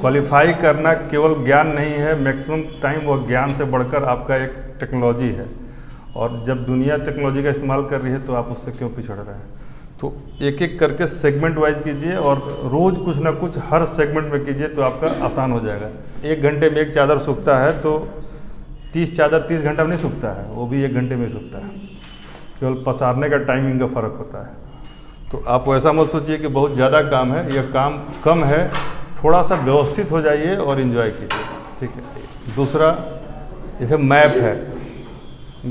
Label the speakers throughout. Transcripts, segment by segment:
Speaker 1: Qualify करना केवल ज्ञान नहीं है, मैक्सिमम टाइम वो ज्ञान से बढ़कर आपका एक टेक्नोलॉजी है। और जब दुनिया टेक्नोलॉजी का इस्तेमाल कर रही है तो आप उससे क्यों पिछड़ रहे हैं। तो एक एक करके सेगमेंट वाइज कीजिए और रोज़ कुछ ना कुछ हर सेगमेंट में कीजिए तो आपका आसान हो जाएगा। 1 घंटे में एक चादर सूखता है तो 30 चादर 30 घंटा में नहीं सूखता है, वो भी 1 घंटे में सूखता है। केवल पसारने का टाइमिंग का फ़र्क होता है। तो आप वैसा मत सोचिए कि बहुत ज़्यादा काम है, यह काम कम है, थोड़ा सा व्यवस्थित हो जाइए और इन्जॉय कीजिए, ठीक है। दूसरा जैसे मैप है,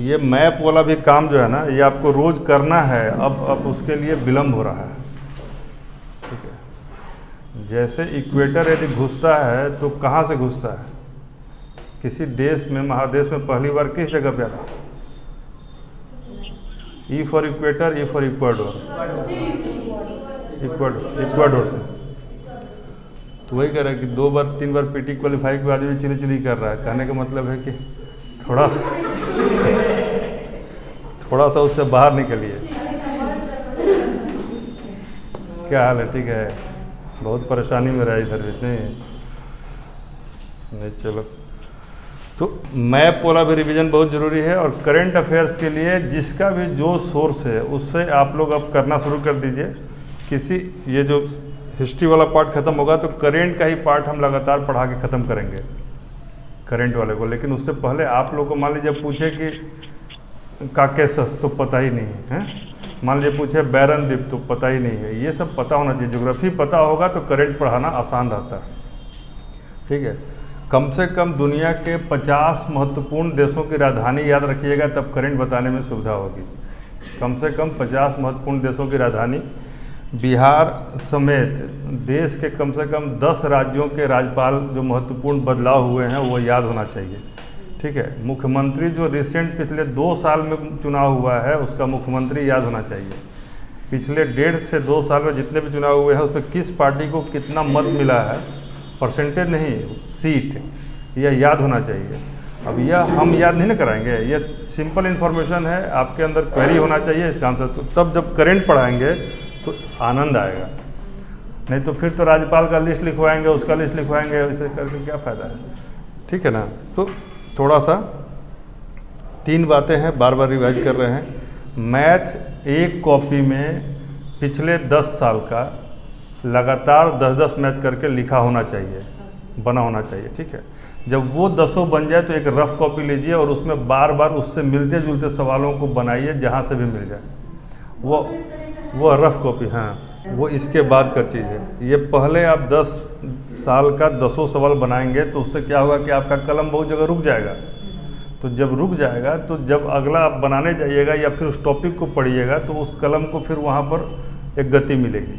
Speaker 1: ये मैप वाला भी काम जो है ना, ये आपको रोज़ करना है। अब उसके लिए विलम्ब हो रहा है, ठीक है। जैसे इक्वेटर यदि घुसता है तो कहाँ से घुसता है, किसी देश में, महादेश में पहली बार किस जगह पे आता है? E for equator, E for Ecuador, Ecuador से। तो वही कह रहा है कि 2 बार 3 बार पीटी क्वालिफाई के बाद भी चिली चिली कर रहा है। कहने का मतलब है कि थोड़ा सा उससे बाहर निकलिए। क्या हाल है? ठीक है, बहुत परेशानी में रहा इधर भी नहीं। चलो, तो मैप वाला भी रिवीजन बहुत ज़रूरी है। और करंट अफेयर्स के लिए जिसका भी जो सोर्स है उससे आप लोग अब करना शुरू कर दीजिए। किसी ये जो हिस्ट्री वाला पार्ट ख़त्म होगा तो करेंट का ही पार्ट हम लगातार पढ़ा के ख़त्म करेंगे, करेंट वाले को। लेकिन उससे पहले आप लोग को मान लीजिए पूछे कि काकेसस, तो पता ही नहीं है। मान लीजिए पूछे बैरन द्वीप, तो पता ही नहीं है। ये सब पता होना चाहिए। ज्योग्राफी पता होगा तो करेंट पढ़ाना आसान रहता है, ठीक है। कम से कम दुनिया के 50 महत्वपूर्ण देशों की राजधानी याद रखिएगा, तब करेंट बताने में सुविधा होगी। कम से कम 50 महत्वपूर्ण देशों की राजधानी, बिहार समेत देश के कम से कम 10 राज्यों के राज्यपाल जो महत्वपूर्ण बदलाव हुए हैं वो याद होना चाहिए, ठीक है। मुख्यमंत्री जो रिसेंट पिछले 2 साल में चुनाव हुआ है उसका मुख्यमंत्री याद होना चाहिए। पिछले 1.5 से 2 साल में जितने भी चुनाव हुए हैं उसमें किस पार्टी को कितना मत मिला है, परसेंटेज नहीं, सीट, यह याद होना चाहिए। अब यह हम याद नहीं ना कराएंगे, यह सिंपल इन्फॉर्मेशन है, आपके अंदर क्वेरी होना चाहिए इसका आंसर। तो तब जब करेंट पढ़ाएंगे तो आनंद आएगा। नहीं तो फिर तो राज्यपाल का लिस्ट लिखवाएंगे, उसका लिस्ट लिखवाएंगे, ऐसे करके क्या फ़ायदा है, ठीक है ना। तो थोड़ा सा 3 बातें हैं, बार बार रिवाइज कर रहे हैं। मैथ एक कॉपी में पिछले 10 साल का लगातार 10-10 मैथ करके लिखा होना चाहिए, बना होना चाहिए, ठीक है। जब वो 10 बन जाए तो एक रफ कॉपी लीजिए और उसमें बार बार उससे मिलते जुलते सवालों को बनाइए, जहाँ से भी मिल जाए वो रफ कॉपी। हाँ, वो इसके बाद का चीज़ है। ये पहले आप 10 साल का 10 सवाल बनाएंगे तो उससे क्या होगा कि आपका कलम बहुत जगह रुक जाएगा। तो जब रुक जाएगा तो जब अगला आप बनाने जाइएगा या फिर उस टॉपिक को पढ़िएगा तो उस कलम को फिर वहाँ पर एक गति मिलेगी।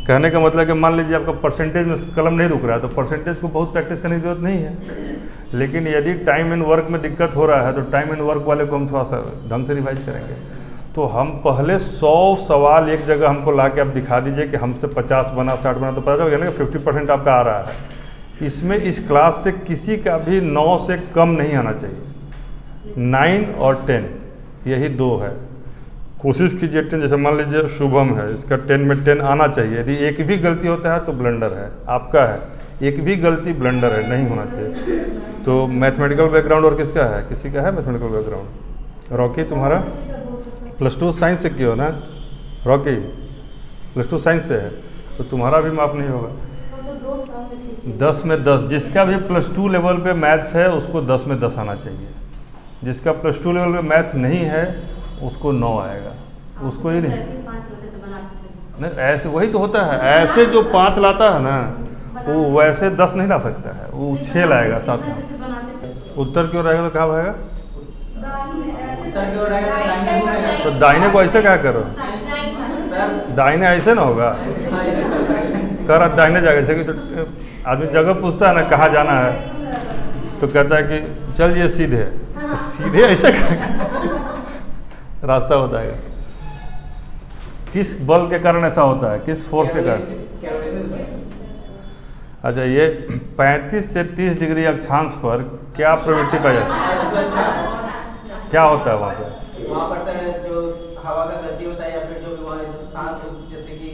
Speaker 1: कहने का मतलब कि मान लीजिए आपका परसेंटेज में कलम नहीं रुक रहा है तो परसेंटेज को बहुत प्रैक्टिस करने की जरूरत नहीं है। लेकिन यदि टाइम एंड वर्क में दिक्कत हो रहा है तो टाइम एंड वर्क वाले को हम थोड़ा सा ढंग से रिवाइज करेंगे। तो हम पहले 100 सवाल एक जगह हमको ला के आप दिखा दीजिए कि हमसे 50 बना 60 बना, तो पता चल गया ना कि 50% आपका आ रहा है। इसमें इस क्लास से किसी का भी 9 से कम नहीं आना चाहिए। 9 और 10 यही 2 है। कोशिश कीजिए 10, जैसे मान लीजिए शुभम है, इसका 10 में 10 आना चाहिए। यदि एक भी गलती होता है तो ब्लंडर है, आपका है। एक भी गलती ब्लंडर है, नहीं होना चाहिए। तो मैथमेटिकल बैकग्राउंड और किसका है? किसी का है मैथमेटिकल बैकग्राउंड? रॉकी, तुम्हारा +2 साइंस से किया हो ना? रॉकी +2 साइंस से है तो तुम्हारा भी माफ नहीं होगा। 10 में 10, जिसका भी +2 लेवल पे मैथ्स है उसको 10 में 10 आना चाहिए। जिसका +2 लेवल पे मैथ्स नहीं है उसको 9 आएगा, उसको ही नहीं। ऐसे वही तो होता है, ऐसे जो 5 लाता है ना वो वैसे 10 नहीं ला सकता है, वो 6 लाएगा 7 में। उत्तर क्यों रहेगा तो कहाँ भाएगा? तो दाहिने को ऐसे क्या करो, दाहिने ऐसे ना होगा, कर दाहिने जाएगा। जैसे कि तो आदमी जगह पूछता है ना कहाँ जाना है तो कहता है कि चल ये सीधे, तो सीधे ऐसे रास्ता बताएगा। किस बल के कारण ऐसा होता है, किस फोर्स के कारण? अच्छा, ये 35 से 30 डिग्री अक्षांश पर क्या प्रवृत्ति पाई जाती है? क्या होता है वहाँ पर?
Speaker 2: वहाँ पर सर जो हवा का गति होता है या फिर जो भी वहाँ जो सांस, जैसे कि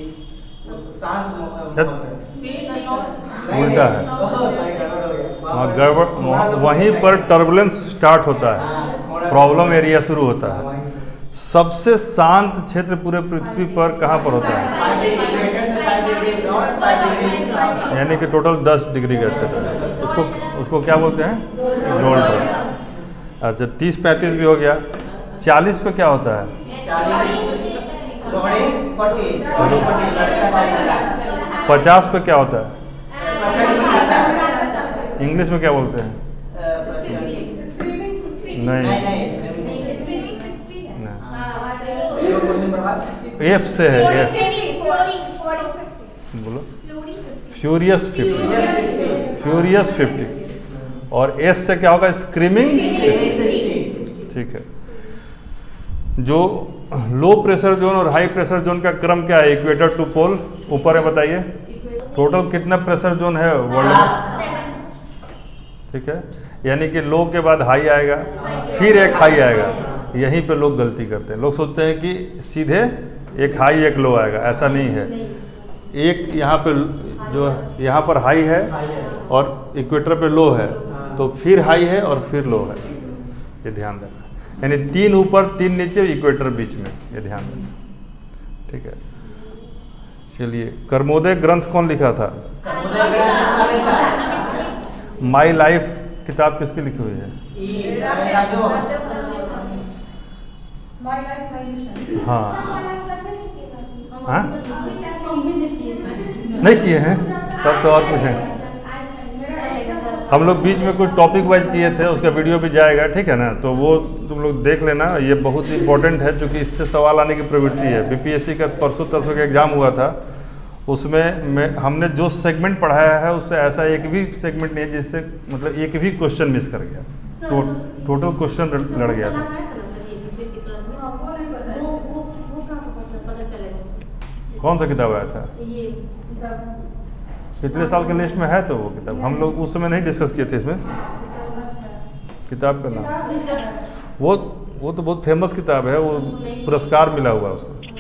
Speaker 1: उल्टा है, वहाँ गड़बड़, वहीं पर टर्बुलेंस स्टार्ट होता है, प्रॉब्लम एरिया शुरू होता है। सबसे शांत क्षेत्र पूरे पृथ्वी पर कहाँ पर होता है? यानी कि टोटल 10 डिग्री का क्षेत्र है, उसको क्या बोलते हैं? डोल्ट्रन। अच्छा, 30-35 भी हो गया। 40 पे क्या होता है? 50 पे क्या होता है? इंग्लिश में क्या बोलते हैं? नहीं, एफ से है, एफ। बोलो। फ्यूरियस 50। और एस से क्या होगा? स्क्रीमिंग 60। ठीक है। जो लो प्रेशर जोन और हाई प्रेशर जोन का क्रम क्या है? इक्वेटर टू पोल ऊपर है, बताइए। टोटल कितना प्रेशर जोन है वर्ल्ड में? ठीक है, यानी कि लो के बाद हाई आएगा, फिर एक हाई आएगा। यहीं पे लोग गलती करते हैं, लोग सोचते हैं कि सीधे एक हाई एक लो आएगा, ऐसा नहीं है। एक यहाँ पे जो यहाँ पर हाई है और इक्वेटर पे लो है, तो फिर हाई है और फिर लो है, ये ध्यान देना। यानी 3 ऊपर 3 नीचे, इक्वेटर बीच में, ये ध्यान देना। ठीक है, चलिए। कर्मोदय ग्रंथ कौन लिखा था? माई लाइफ किताब किसकी लिखी हुई है? हाँ, हाँ? नहीं किए हैं, तब तो और पूछें। हम लोग बीच में कुछ टॉपिक वाइज किए थे, उसका वीडियो भी जाएगा, ठीक है ना? तो वो तुम लोग देख लेना, ये बहुत इंपॉर्टेंट है, क्योंकि इससे सवाल आने की प्रवृत्ति है। बीपीएससी का परसों तरसों का एग्जाम हुआ था, उसमें हमने जो सेगमेंट पढ़ाया है उससे ऐसा एक भी सेगमेंट नहीं है जिससे मतलब एक भी क्वेश्चन मिस कर गया। टोटल क्वेश्चन लड़ गया था। कौन सा किताब आया था? पिछले साल के लिस्ट में है, तो वो किताब हम लोग उस समय नहीं डिस्कस किए थे इसमें। किताब का नाम वो तो बहुत फेमस किताब है, वो पुरस्कार मिला हुआ उसको।